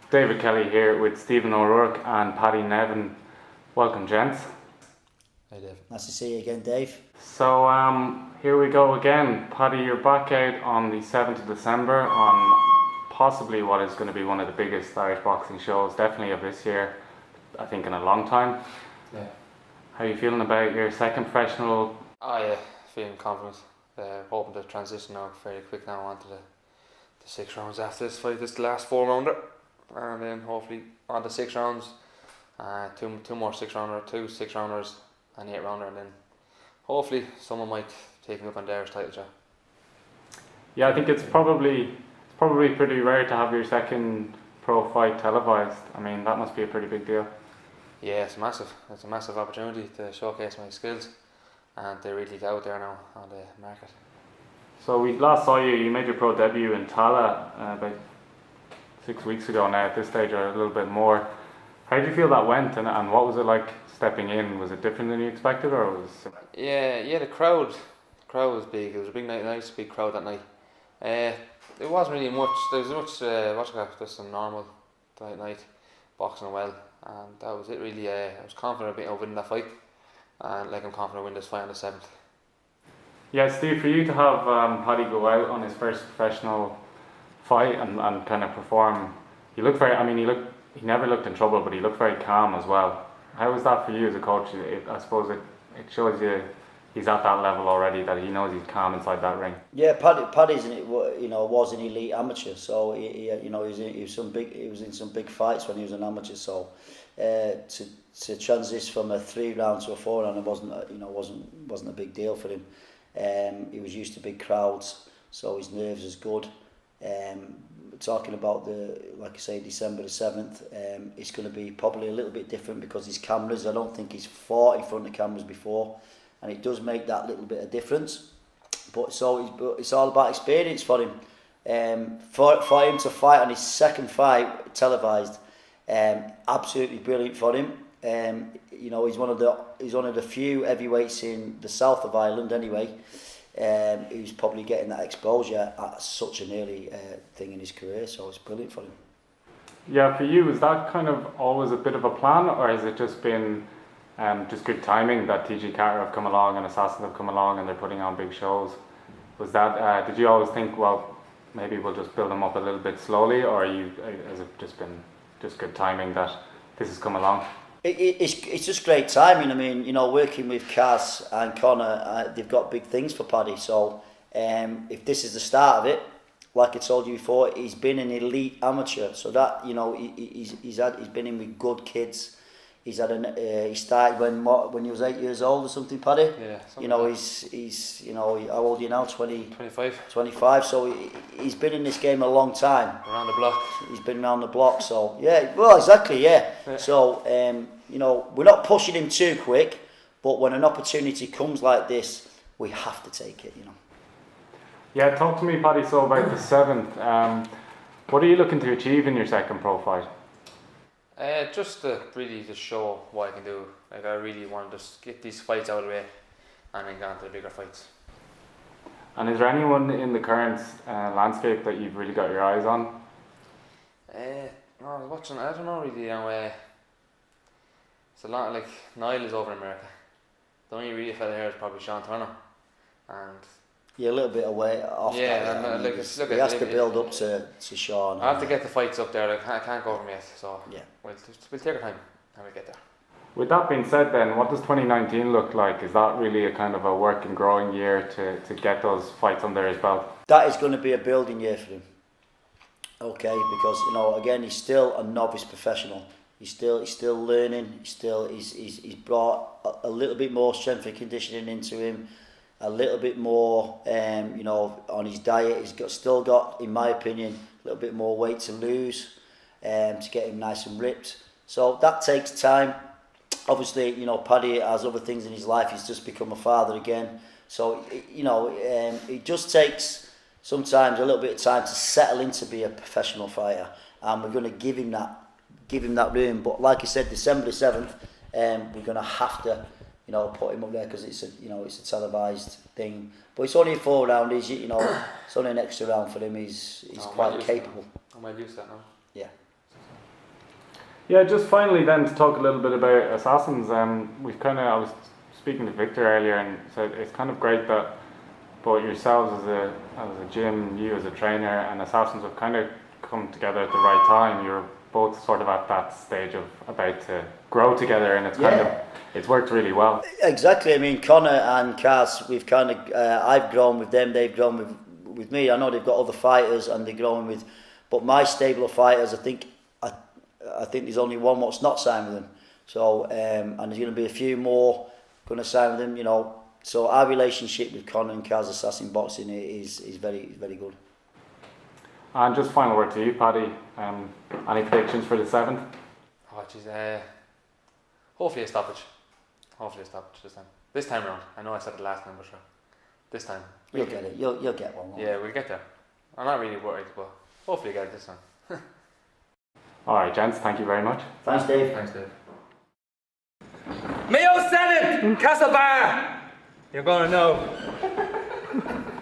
David Kelly here with Stephen O'Rourke and Paddy Nevin. Welcome, gents. Hey Dave. Nice to see you again, Dave. So here we go again. Paddy, you're back out on the 7th of December on possibly what is going to be one of the biggest Irish boxing shows, definitely of this year, I think in a long time. Yeah. How are you feeling about your second professional? Oh yeah, feeling confident. Hoping to transition now very quick now onto the 6 rounds after this fight. This is the last 4-rounder, and then hopefully on the 6 rounds, two more 6-rounder, 2 6-rounders, and 8-rounder, and then hopefully someone might take me up on Darius title shot. Yeah, I think it's probably pretty rare to have your second pro fight televised. I mean, that must be a pretty big deal. Yeah, it's massive. It's a massive opportunity to showcase my skills, and to really get out there now on the market. So we last saw you made your pro debut in Tala about 6 weeks ago now, at this stage, or a little bit more. How did you feel that went, and what was it like stepping in? Was it different than you expected, or was it... Yeah, the crowd was big. It was a big night, nice big crowd that night. It wasn't really much. There was much, just a normal night, boxing well, and that was it really. I was confident of winning that fight, and I'm confident of winning this fight on the 7th. Yeah, Steve, for you to have Paddy go out on his first professional fight and kind of perform, he looked very, he never looked in trouble, but he looked very calm as well. How was that for you as a coach? I suppose it shows you he's at that level already, that he knows he's calm inside that ring. Yeah, Paddy's was an elite amateur, so he was in some big fights when he was an amateur. So to transition from a 3-round to a 4-round, wasn't a big deal for him. He was used to big crowds, so his nerves is good. Talking about like I say, December the 7th, it's going to be probably a little bit different because his cameras. I don't think he's fought in front of cameras before, and it does make that little bit of difference. But it's all about experience for him. For him to fight on his second fight televised, absolutely brilliant for him. He's one of the few heavyweights in the south of Ireland anyway. Who's probably getting that exposure at such an early thing in his career, so it's brilliant for him. Yeah, for you, is that kind of always a bit of a plan, or has it just been just good timing that TG Carter have come along and Assassin have come along and they're putting on big shows? Was that, did you always think, well, maybe we'll just build them up a little bit slowly, or has it just been just good timing that this has come along? It's just great timing. I mean, working with Kaz and Connor, they've got big things for Paddy. So if this is the start of it, like I told you before, he's been an elite amateur. So that he's been in with good kids. He started when he was 8 years old or something, Paddy. Yeah. He's how old are you now? 25. 25. So he's been in this game a long time. Around the block. He's been around the block. So yeah, well, exactly, yeah. So we're not pushing him too quick, but when an opportunity comes like this, we have to take it. Yeah, talk to me, Paddy. So about the 7th, what are you looking to achieve in your second pro fight? Just to really just show what I can do. I really want to just get these fights out of the way and then go on to the bigger fights. And is there anyone in the current landscape that you've really got your eyes on? No, I was watching, I don't know really, it's a lot, like Niall is over in America. The only real fella here is probably Sean Turner. And you're a little bit away off. Yeah, that, he has to build up to Sean. I have to get the fights up there. I can't go over them yet, so yeah, we'll take our time and we'll get there. With that being said, then, what does 2019 look like? Is that really a kind of a work and growing year to get those fights under his belt? That is going to be a building year for him. Okay, because again, he's still a novice professional. He's still learning. He's brought a little bit more strength and conditioning into him. A little bit more, on his diet. He's still got, in my opinion, a little bit more weight to lose, to get him nice and ripped. So that takes time. Obviously, Paddy has other things in his life. He's just become a father again. So, it just takes sometimes a little bit of time to settle into be a professional fighter, and we're going to give him that room. But like I said, December the 7th, we're going to have to put him up there because it's a televised thing. But it's only a 4-round. It's only an extra round for him. He's quite capable. I might use that now. Yeah. Yeah, just finally then to talk a little bit about Assassins. I was speaking to Victor earlier and said it's kind of great that both yourselves as a gym, you as a trainer, and Assassins have kind of come together at the right time. You're both sort of at that stage of about to grow together, and it's worked really well. Exactly. I mean, Connor and Cass, we've kind of I've grown with them, they've grown with me. I know they've got other fighters and they're growing with, but my stable of fighters, I think there's only one what's not signed with them. So and there's going to be a few more going to sign with them. You know, so our relationship with Connor and Cass Assassin Boxing is very, very good. And just final word to you, Paddy. Any predictions for the 7th? Oh, geez, hopefully a stoppage. Hopefully a stoppage this time. This time round. I know I said it last time, but sure. This time. You'll get it. You'll get one. Yeah, we'll get there. I'm not really worried, but hopefully get it this time. Alright, gents, thank you very much. Thanks, Dave. Thanks, Dave. Mayo 7th, Castlebar. You're going to know.